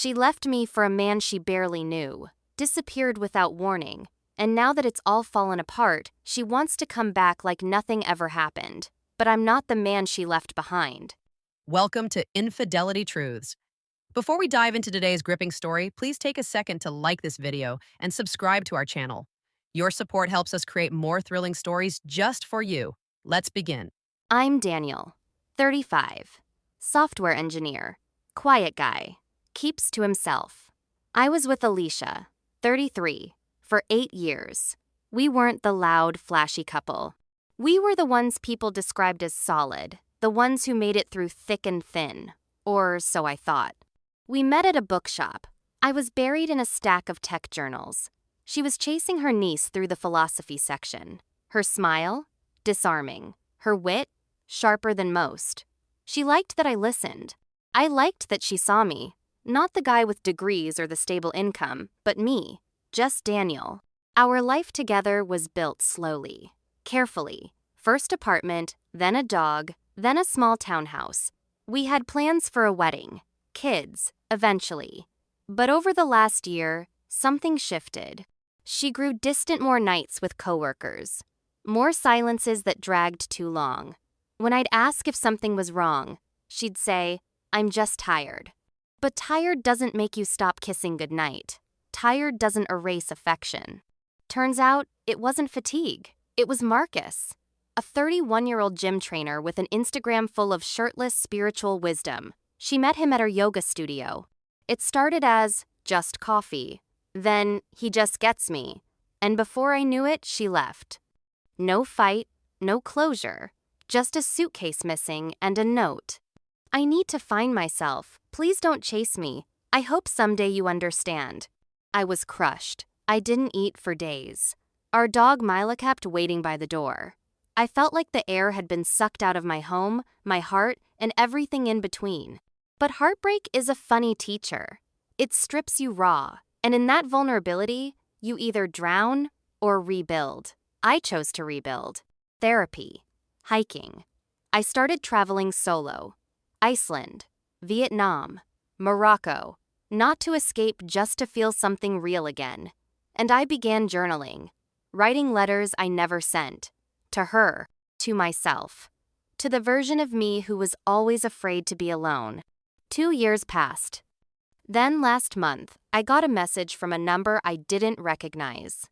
She left me for a man she barely knew, disappeared without warning, and now that it's all fallen apart, she wants to come back like nothing ever happened. But I'm not the man she left behind. Welcome to Infidelity Truths. Before we dive into today's gripping story, please take a second to like this video and subscribe to our channel. Your support helps us create more thrilling stories just for you. Let's begin. I'm Daniel, 35, software engineer, quiet guy, keeps to himself. I was with Alisha, 33, for 8 years. We weren't the loud, flashy couple. We were the ones people described as solid, the ones who made it through thick and thin, or so I thought. We met at a bookshop. I was buried in a stack of tech journals. She was chasing her niece through the philosophy section. Her smile? Disarming. Her wit? Sharper than most. She liked that I listened. I liked that she saw me. Not the guy with degrees or the stable income, but me. Just Daniel. Our life together was built slowly, carefully. First apartment, then a dog, then a small townhouse. We had plans for a wedding, kids, eventually. But over the last year, something shifted. She grew distant more nights with coworkers, more silences that dragged too long. When I'd ask if something was wrong, she'd say, "I'm just tired." But tired doesn't make you stop kissing goodnight. Tired doesn't erase affection. Turns out, it wasn't fatigue. It was Marcus, a 31-year-old gym trainer with an Instagram full of shirtless spiritual wisdom. She met him at her yoga studio. It started as just coffee. Then, he just gets me. And before I knew it, she left. No fight, no closure. Just a suitcase missing and a note. "I need to find myself. Please don't chase me. I hope someday you understand." I was crushed. I didn't eat for days. Our dog Mila kept waiting by the door. I felt like the air had been sucked out of my home, my heart, and everything in between. But heartbreak is a funny teacher. It strips you raw, and in that vulnerability, you either drown or rebuild. I chose to rebuild. Therapy. Hiking. I started traveling solo. Iceland. Vietnam. Morocco. Not to escape, just to feel something real again. And I began journaling. Writing letters I never sent. To her. To myself. To the version of me who was always afraid to be alone. 2 years passed. Then last month, I got a message from a number I didn't recognize.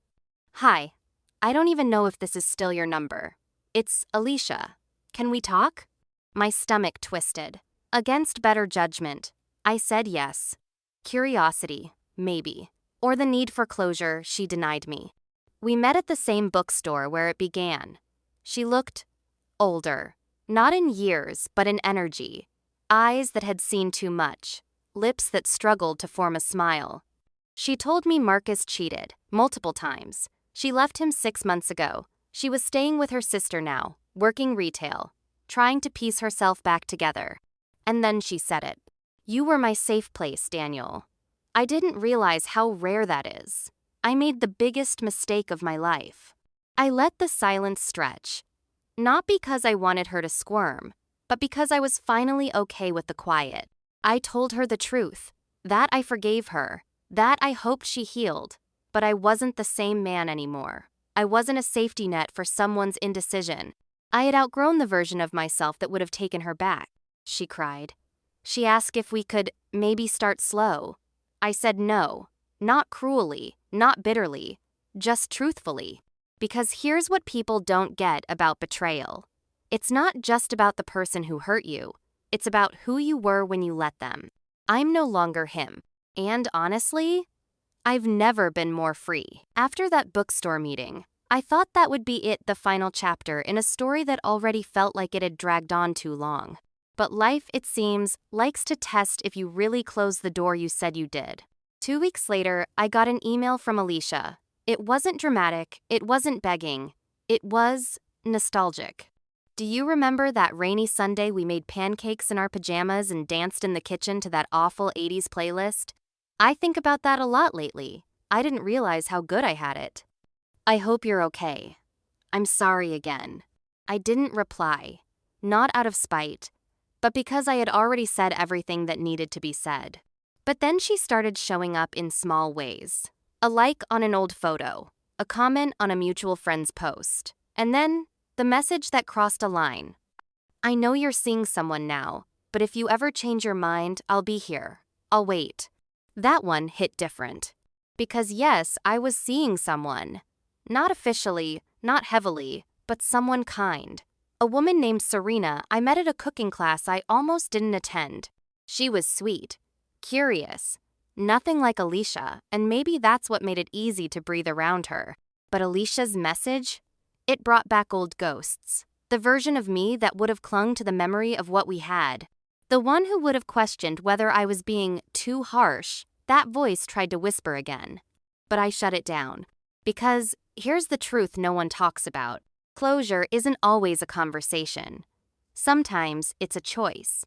"Hi, I don't even know if this is still your number. It's Alisha. Can we talk?" My stomach twisted. Against better judgment, I said yes. Curiosity, maybe. Or the need for closure, she denied me. We met at the same bookstore where it began. She looked older. Not in years, but in energy. Eyes that had seen too much. Lips that struggled to form a smile. She told me Marcus cheated, multiple times. She left him 6 months ago. She was staying with her sister now, working retail, trying to piece herself back together. And then she said it. "You were my safe place, Daniel." I didn't realize how rare that is. I made the biggest mistake of my life. I let the silence stretch. Not because I wanted her to squirm, but because I was finally okay with the quiet. I told her the truth. That I forgave her. That I hoped she healed. But I wasn't the same man anymore. I wasn't a safety net for someone's indecision. I had outgrown the version of myself that would have taken her back. She cried. She asked if we could maybe start slow. I said no. Not cruelly, not bitterly, just truthfully. Because here's what people don't get about betrayal. It's not just about the person who hurt you. It's about who you were when you let them. I'm no longer him. And honestly, I've never been more free. After that bookstore meeting, I thought that would be it, the final chapter in a story that already felt like it had dragged on too long. But life, it seems, likes to test if you really close the door you said you did. 2 weeks later, I got an email from Alisha. It wasn't dramatic, it wasn't begging. It was nostalgic. "Do you remember that rainy Sunday we made pancakes in our pajamas and danced in the kitchen to that awful 80s playlist? I think about that a lot lately. I didn't realize how good I had it. I hope you're okay. I'm sorry again." I didn't reply, not out of spite, but because I had already said everything that needed to be said. But then she started showing up in small ways. A like on an old photo, a comment on a mutual friend's post, and then the message that crossed a line. I know you're seeing someone now, but if you ever change your mind, I'll be here. I'll wait. That one hit different. Because yes, I was seeing someone. Not officially, not heavily, but someone kind. A woman named Serena I met at a cooking class I almost didn't attend. She was sweet, curious, nothing like Alisha, and maybe that's what made it easy to breathe around her. But Alisha's message? It brought back old ghosts. The version of me that would have clung to the memory of what we had. The one who would have questioned whether I was being too harsh. That voice tried to whisper again. But I shut it down. Because here's the truth no one talks about. Closure isn't always a conversation. Sometimes it's a choice.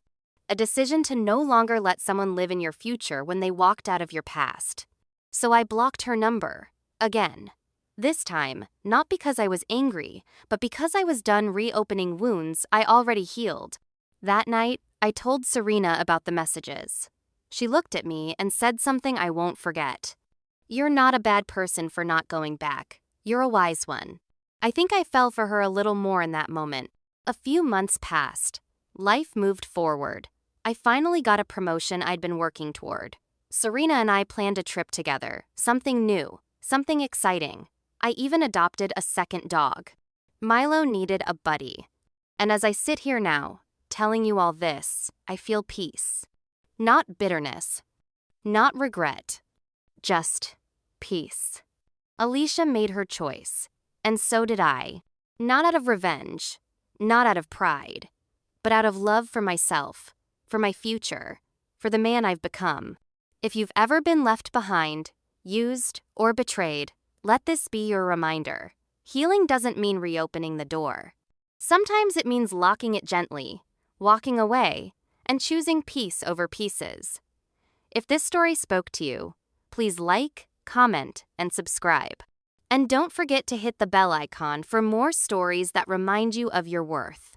A decision to no longer let someone live in your future when they walked out of your past. So I blocked her number. Again. This time, not because I was angry, but because I was done reopening wounds I already healed. That night, I told Serena about the messages. She looked at me and said something I won't forget. You're not a bad person for not going back. You're a wise one. I think I fell for her a little more in that moment. A few months passed. Life moved forward. I finally got a promotion I'd been working toward. Serena and I planned a trip together, something new, something exciting. I even adopted a second dog. Milo needed a buddy. And as I sit here now, telling you all this, I feel peace. Not bitterness. Not regret. Just peace. Alisha made her choice, and so did I. Not out of revenge, not out of pride, but out of love for myself, for my future, for the man I've become. If you've ever been left behind, used, or betrayed, let this be your reminder. Healing doesn't mean reopening the door. Sometimes it means locking it gently, walking away, and choosing peace over pieces. If this story spoke to you, please like, comment, and subscribe. And don't forget to hit the bell icon for more stories that remind you of your worth.